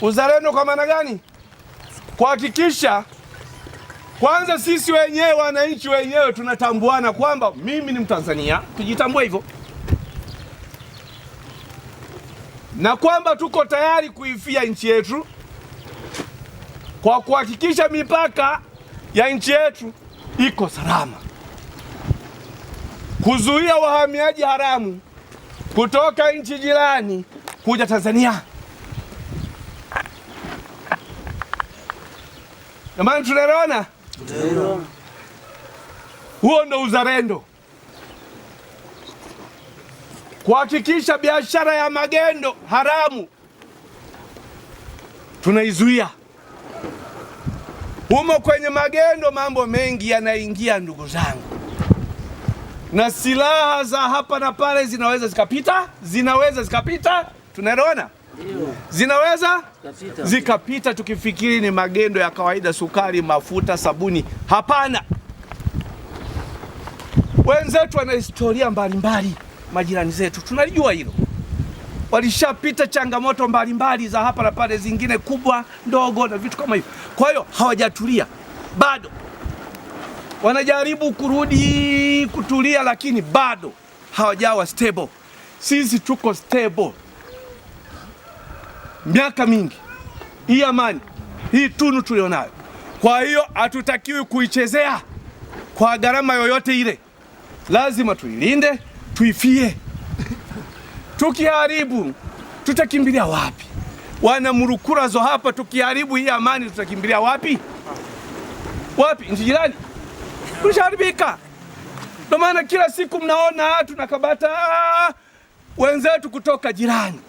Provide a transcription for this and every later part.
Uzalendo kwa maana gani? Kuhakikisha kwanza sisi wenyewe wananchi wenyewe tunatambuana kwamba mimi ni Mtanzania, tujitambue hivyo, na kwamba tuko tayari kuifia nchi yetu kwa kuhakikisha mipaka ya nchi yetu iko salama, kuzuia wahamiaji haramu kutoka nchi jirani kuja Tanzania. Jamani, tunaelewana? Ndio. Huo ndo uzalendo, kuhakikisha biashara ya magendo haramu tunaizuia. Humo kwenye magendo mambo mengi yanaingia, ndugu zangu, na silaha za hapa na pale zinaweza zikapita, tunaelewana? Zinaweza zikapita tukifikiri ni magendo ya kawaida, sukari, mafuta, sabuni. Hapana, wenzetu wana historia mbalimbali, majirani zetu tunalijua hilo, walishapita changamoto mbalimbali za hapa na pale, zingine kubwa ndogo na vitu kama hivyo. Kwa hiyo hawajatulia bado, wanajaribu kurudi kutulia, lakini bado hawajawa stable. Sisi tuko stable miaka mingi, hii amani, hii tunu tulionayo. Kwa hiyo hatutakiwi kuichezea kwa gharama yoyote ile, lazima tuilinde, tuifie. Tukiharibu tutakimbilia wapi? Wana Murukurazo hapa, tukiharibu hii amani tutakimbilia wapi? Wapi? Nchi jirani kusharibika. Ndio maana kila siku mnaona tunakabata wenzetu kutoka jirani,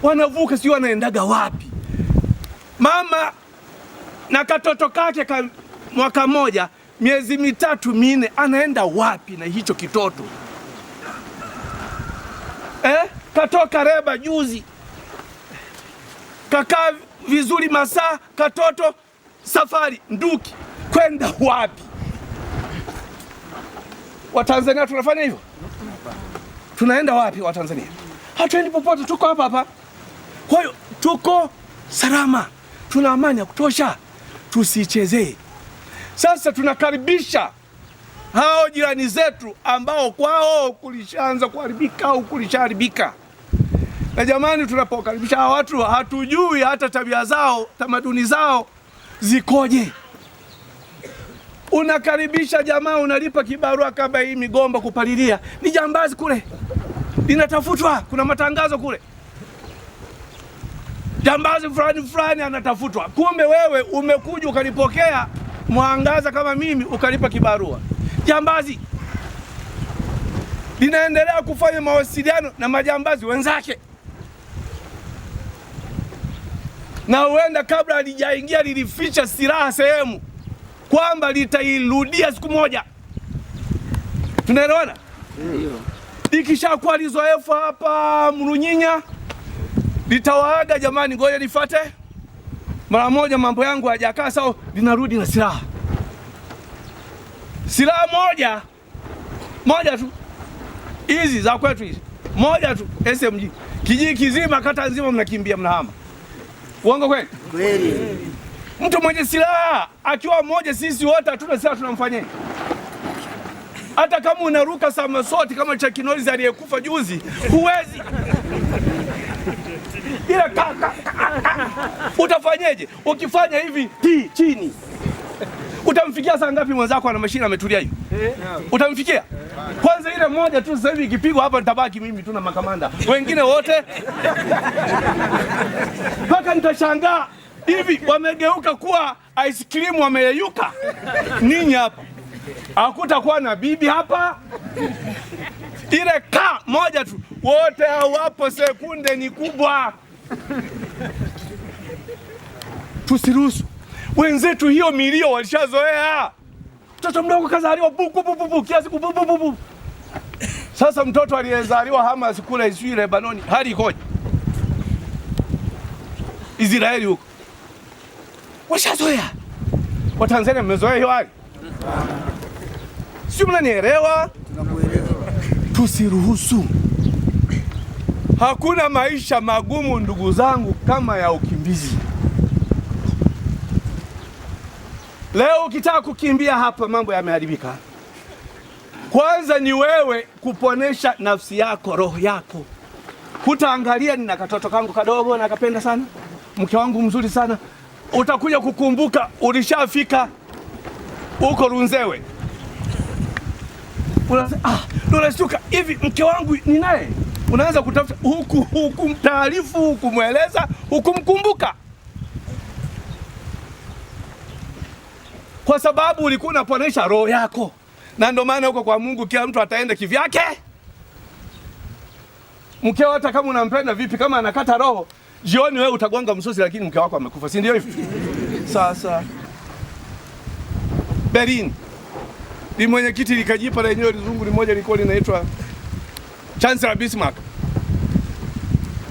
wanavuka, sio wanaendaga wapi? Mama na katoto kake mwaka mmoja, miezi 3-4, anaenda wapi na hicho kitoto? Katoka Reba juzi, kakaa vizuri masaa, katoto safari nduki, kwenda wapi? Watanzania tunafanya hivyo? Tunaenda wapi Watanzania? Hatuendi popote, tuko hapa hapa. Kwa hiyo tuko salama, tuna amani ya kutosha, tusichezee. Sasa tunakaribisha hao jirani zetu ambao kwao kulishaanza kuharibika au kulishaharibika. Na jamani, tunapokaribisha hao watu hatujui hata tabia zao, tamaduni zao zikoje. Unakaribisha jamaa, unalipa kibarua kama hii migomba kupalilia, ni jambazi kule linatafutwa, kuna matangazo kule, jambazi fulani anatafutwa. Kumbe wewe umekuja ukalipokea mwangaza kama mimi, ukalipa kibarua. Jambazi linaendelea kufanya mawasiliano na majambazi wenzake, na huenda kabla halijaingia lilificha silaha sehemu kwamba litairudia siku moja. Tunaelewana? Likishakuwa lizoefu hapa Mrunyinya, litawaaga, jamani, ngoja nifuate mara moja, mambo yangu hayajakaa sawa, linarudi na silaha. Silaha moja tu, hizi za kwetu hizi, moja tu, SMG. Kijiji kizima, kata nzima mnakimbia, mnahama. Uongo kweli? Kweli. Mtu mwenye silaha akiwa mmoja, sisi wote hatuna silaha, tunamfanyaje? Hata kama unaruka samasoti kama Chuck Norris aliyekufa juzi, huwezi. Ila utafanyeje? Ukifanya hivi chini, utamfikia saa ngapi mwenzako ana mashina ametulia hivi? Utamfikia? Kwanza ile moja tu sasa hivi ikipigwa hapa nitabaki mimi tu na makamanda. Wengine wote mpaka nitashangaa, hivi wamegeuka kuwa ice cream, wameyeyuka ninyi hapa. Hakutakuwa na bibi hapa. Ile moja tu, wote hawapo, sekunde ni kubwa. Tusiruhusu wenzetu, hiyo milio walishazoea. Mtoto mdogo kazaliwa buku kiasi buku. Sasa mtoto aliyezaliwa Hamas kule Israeli, Lebanoni, hali ikoje? Israeli huko washazoea. Watanzania mmezoea hiyo hali? Si mnanielewa? Tunakuelewa. Tusiruhusu Hakuna maisha magumu ndugu zangu kama ya ukimbizi. Leo ukitaka kukimbia hapa mambo yameharibika. Kwanza ni wewe kuponesha nafsi yako, roho yako. Hutaangalia nina katoto kangu kadogo na kapenda sana, mke wangu mzuri sana. Utakuja kukumbuka ulishafika uko Runzewe. Unashtuka hivi, mke wangu ni naye. Unaanza kutafuta huku mtaarifu, huku mweleza, huku mkumbuka. Kwa sababu ulikuwa unaponesha roho yako. Na ndio maana huko kwa Mungu kila mtu ataenda kivyake. Mkeo hata kama unampenda vipi, kama anakata roho, jioni wewe utagonga msosi, lakini mke wako amekufa, si ndio hivi? Sasa Berlin ni mwenyekiti likajipa lenyewe lizungu limoja liko linaitwa Chancellor Bismarck.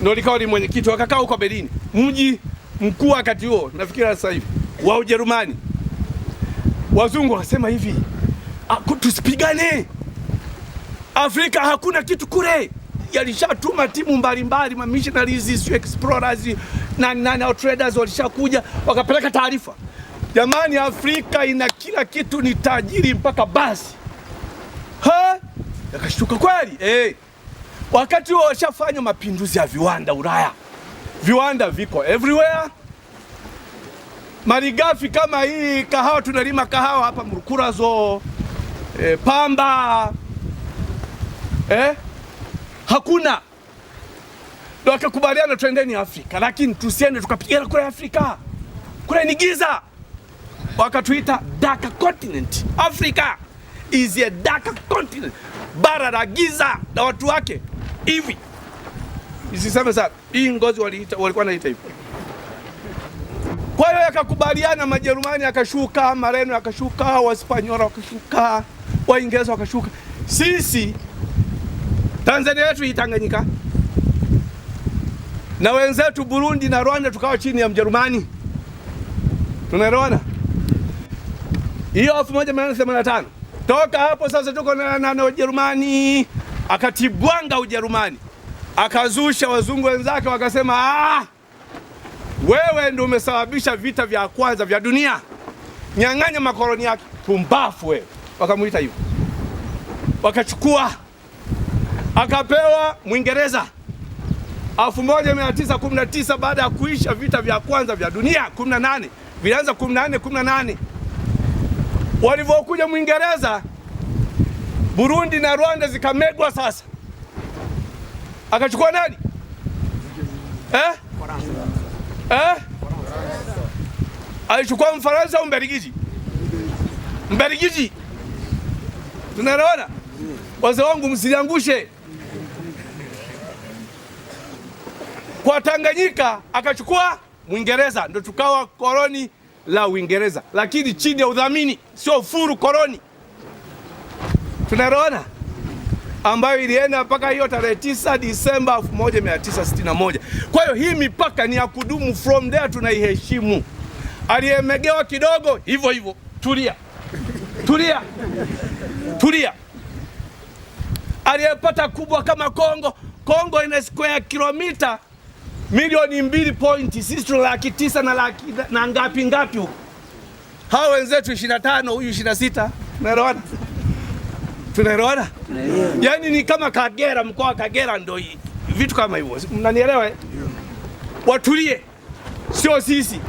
Ndio likawa ni mwenyekiti, wakakaa huko Berlin, mji mkuu wakati huo nafikiri sasa hivi wa Ujerumani. Wazungu wasema hivi, tusipigane. Afrika hakuna kitu kule. Yalishatuma timu mbalimbali, ma missionaries, explorers na traders walishakuja wakapeleka taarifa. Jamani, Afrika ina kila kitu, ni tajiri mpaka basi. Yakashtuka kweli. Wakati huo washafanya mapinduzi ya viwanda Ulaya. Viwanda viko everywhere. Malighafi kama hii kahawa, tunalima kahawa hapa Murukurazo, pamba. Hakuna. Ndio wakakubaliana twendeni Afrika, lakini tusiende tukapigana kule Afrika. Kule ni giza. Wakatuita dark continent. Africa is a dark continent. Bara la giza na watu wake. Hivi. Isiseme sana. Hii ngozi walikuwa wanaita hivi. Kwa hiyo yakakubaliana, Majerumani akashuka, Mareno akashuka, Waspanyola wakashuka, Waingereza wakashuka. Sisi Tanzania yetu itanganyika, na wenzetu Burundi na Rwanda tukawa chini ya Mjerumani. Tunaelewana? Hiyo 1885. Toka hapo sasa tuko na Ujerumani, akatibwanga Ujerumani. Akazusha wazungu wenzake wakasema, wewe ndio umesababisha vita vya kwanza vya dunia. Nyang'anya makoloni yake. Pumbafu wewe. Wakamuita hivyo. Wakachukua, akapewa Mwingereza 1919 baada ya kuisha vita vya kwanza vya dunia 18. Vilianza 18. Walivyokuja Mwingereza, Burundi na Rwanda zikamegwa sasa. Akachukua nani? Alichukua Mfaransa au Mbelgiji? Mbelgiji. Tunaelewana? Wazee wangu msiliangushe. Kwa Tanganyika akachukua Mwingereza, ndio tukawa koloni la Uingereza, lakini chini ya udhamini, sio furu koloni. Tunaelewana? Ambayo ilienda mpaka hiyo tarehe 9 Disemba 1961. Kwa hiyo hii mipaka ni ya kudumu, from there tunaiheshimu. Aliyemegewa kidogo hivyo hivyo, tulia. Aliyepata kubwa kama Kongo ina square kilomita milioni 2 sisi tuna 900 na ngapi huko. Hao wenzetu 25, huyu 26. Tunaelewana? Yaani ni kama Kagera, mkoa wa Kagera ndio vitu kama hivyo. Mnanielewa? Watulie. Sio sisi.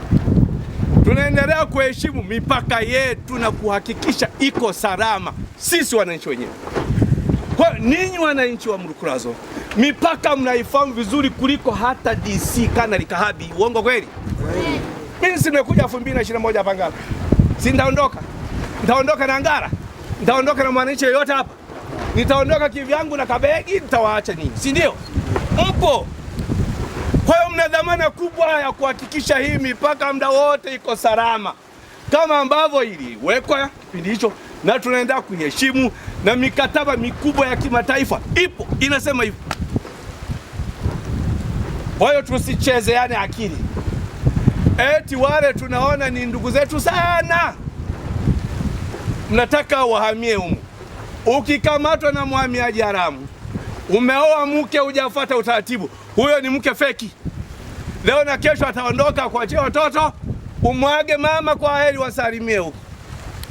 Tunaendelea kuheshimu mipaka yetu na kuhakikisha iko salama. Sisi wananchi wenyewe. Kwa ninyi wananchi wa Murukurazo, mipaka mnaifahamu vizuri kuliko hata DC Kanali Kahabi. Uongo kweli? Mimi simekuja 2021 hapa Ngara. Si nitaondoka na Ngara. Nitaondoka na mwananchi yote hapa. Nitaondoka kivyangu na kabegi, nitawaacha ninyi. Si ndio? Mpo. Kwa hiyo mna dhamana kubwa ya kuhakikisha hii mipaka muda wote iko salama. Kama ambavyo iliwekwa kipindi hicho, na tunaendelea kuheshimu, na mikataba mikubwa ya kimataifa ipo inasema hivyo. Kwa hiyo tusichezeane akili. Eti wale tunaona ni ndugu zetu sana, mnataka wahamie humu. Ukikamatwa na mhamiaji haramu, Umeoa mke hujafuata utaratibu, huyo ni mke feki. Leo na kesho ataondoka kuachia watoto, umwage mama kwa heri, wasalimie huko.